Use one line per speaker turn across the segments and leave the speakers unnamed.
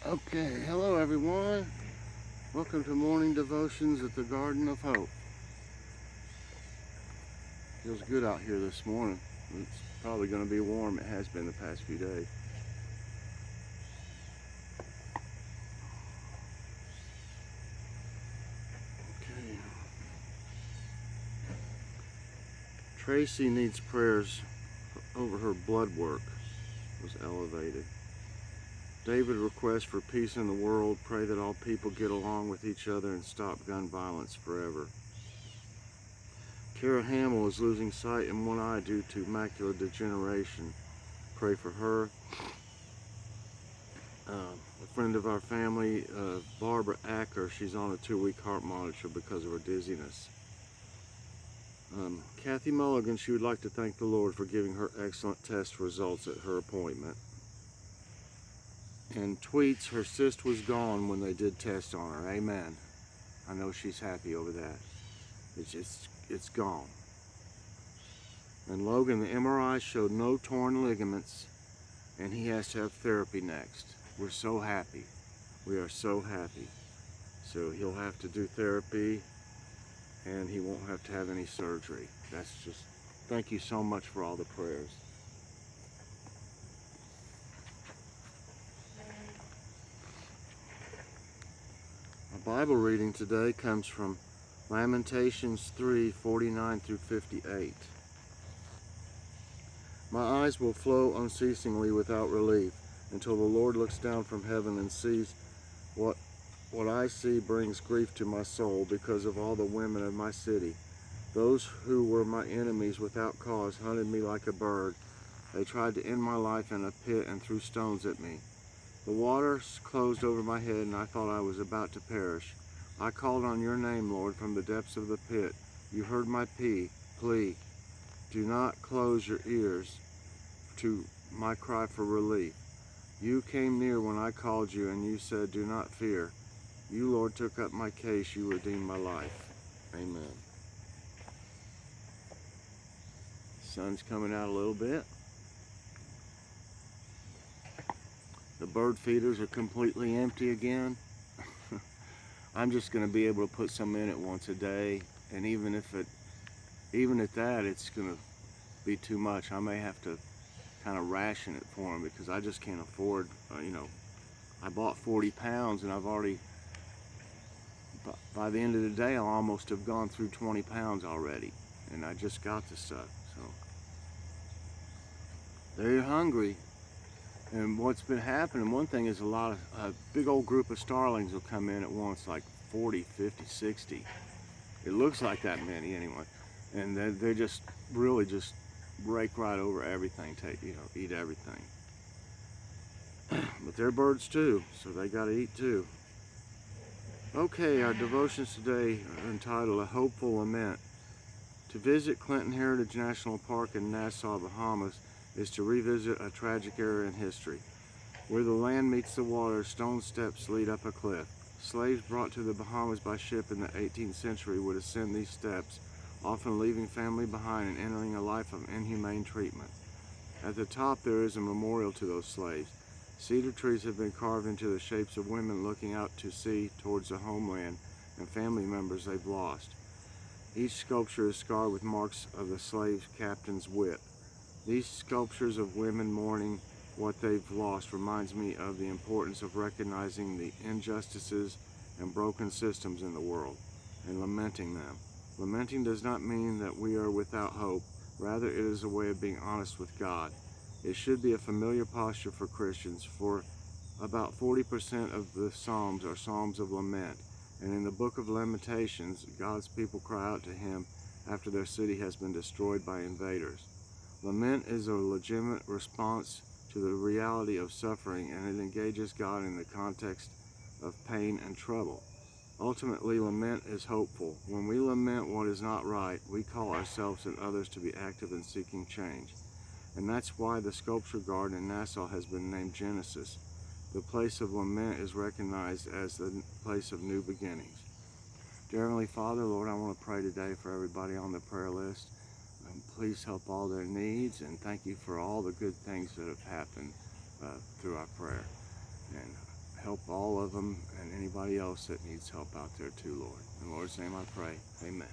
Okay, hello everyone. Welcome to morning devotions at the Garden of Hope. Feels good out here this morning. It's probably going to be warm. It has been the past few days. Okay. Tracy needs prayers over her blood work was elevated. David requests for peace in the world. Pray that all people get along with each other and stop gun violence forever. Kara Hamill is losing sight in one eye due to macular degeneration. Pray for her. A friend of our family, Barbara Acker, she's on a 2-week heart monitor because of her dizziness. Kathy Mulligan, she would like to thank the Lord for giving her excellent test results at her appointment. And tweets, her cyst was gone when they did test on her. Amen. I know she's happy over that. It's gone. And Logan, the MRI showed no torn ligaments, and he has to have therapy next. We're so happy. We are so happy. So he'll have to do therapy, and he won't have to have any surgery. That's just, thank you so much for all the prayers. Our Bible reading today comes from Lamentations 3:49 through 58. My eyes will flow unceasingly without relief until the Lord looks down from heaven and sees what I see brings grief to my soul because of all the women of my city. Those who were my enemies without cause hunted me like a bird. They tried to end my life in a pit and threw stones at me. The waters closed over my head, and I thought I was about to perish. I called on your name, Lord, from the depths of the pit. You heard my plea. Do not close your ears to my cry for relief. You came near when I called you, and you said, do not fear. You, Lord, took up my case. You redeemed my life. Amen. Sun's coming out a little bit. The bird feeders are completely empty again. I'm just going to be able to put some in it once a day, and even at that, it's going to be too much. I may have to kind of ration it for them because I just can't afford. I bought 40 pounds, and I've already, by the end of the day, I'll almost have gone through 20 pounds already, and I just got the stuff. So they're hungry. And what's been happening, one thing is a big old group of starlings will come in at once, like 40, 50, 60. It looks like that many anyway. And they just really just rake right over everything, eat everything. But they're birds too, so they gotta eat too. Okay, our devotions today are entitled A Hopeful Lament. To visit Clinton Heritage National Park in Nassau, Bahamas is to revisit a tragic era in history. Where the land meets the water, stone steps lead up a cliff. Slaves brought to the Bahamas by ship in the 18th century would ascend these steps, often leaving family behind and entering a life of inhumane treatment. At the top there is a memorial to those slaves. Cedar trees have been carved into the shapes of women looking out to sea towards the homeland and family members they've lost. Each sculpture is scarred with marks of the slave captain's whip. These sculptures of women mourning what they've lost reminds me of the importance of recognizing the injustices and broken systems in the world and lamenting them. Lamenting does not mean that we are without hope. Rather, it is a way of being honest with God. It should be a familiar posture for Christians, for about 40% of the Psalms are Psalms of lament. And in the book of Lamentations, God's people cry out to Him after their city has been destroyed by invaders. Lament is a legitimate response to the reality of suffering, and it engages God in the context of pain and trouble. Ultimately, lament is hopeful. When we lament what is not right, we call ourselves and others to be active in seeking change. And that's why the sculpture garden in Nassau has been named Genesis. The place of lament is recognized as the place of new beginnings. Dear Heavenly Father, Lord, I want to pray today for everybody on the prayer list. Please help all their needs, and thank you for all the good things that have happened through our prayer. And help all of them and anybody else that needs help out there too, Lord. In the Lord's name I pray. Amen.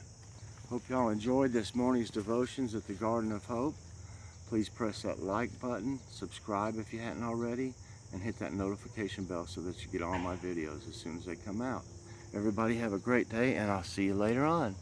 Hope y'all enjoyed this morning's devotions at the Garden of Hope. Please press that like button, subscribe if you hadn't already, and hit that notification bell so that you get all my videos as soon as they come out. Everybody have a great day, and I'll see you later on.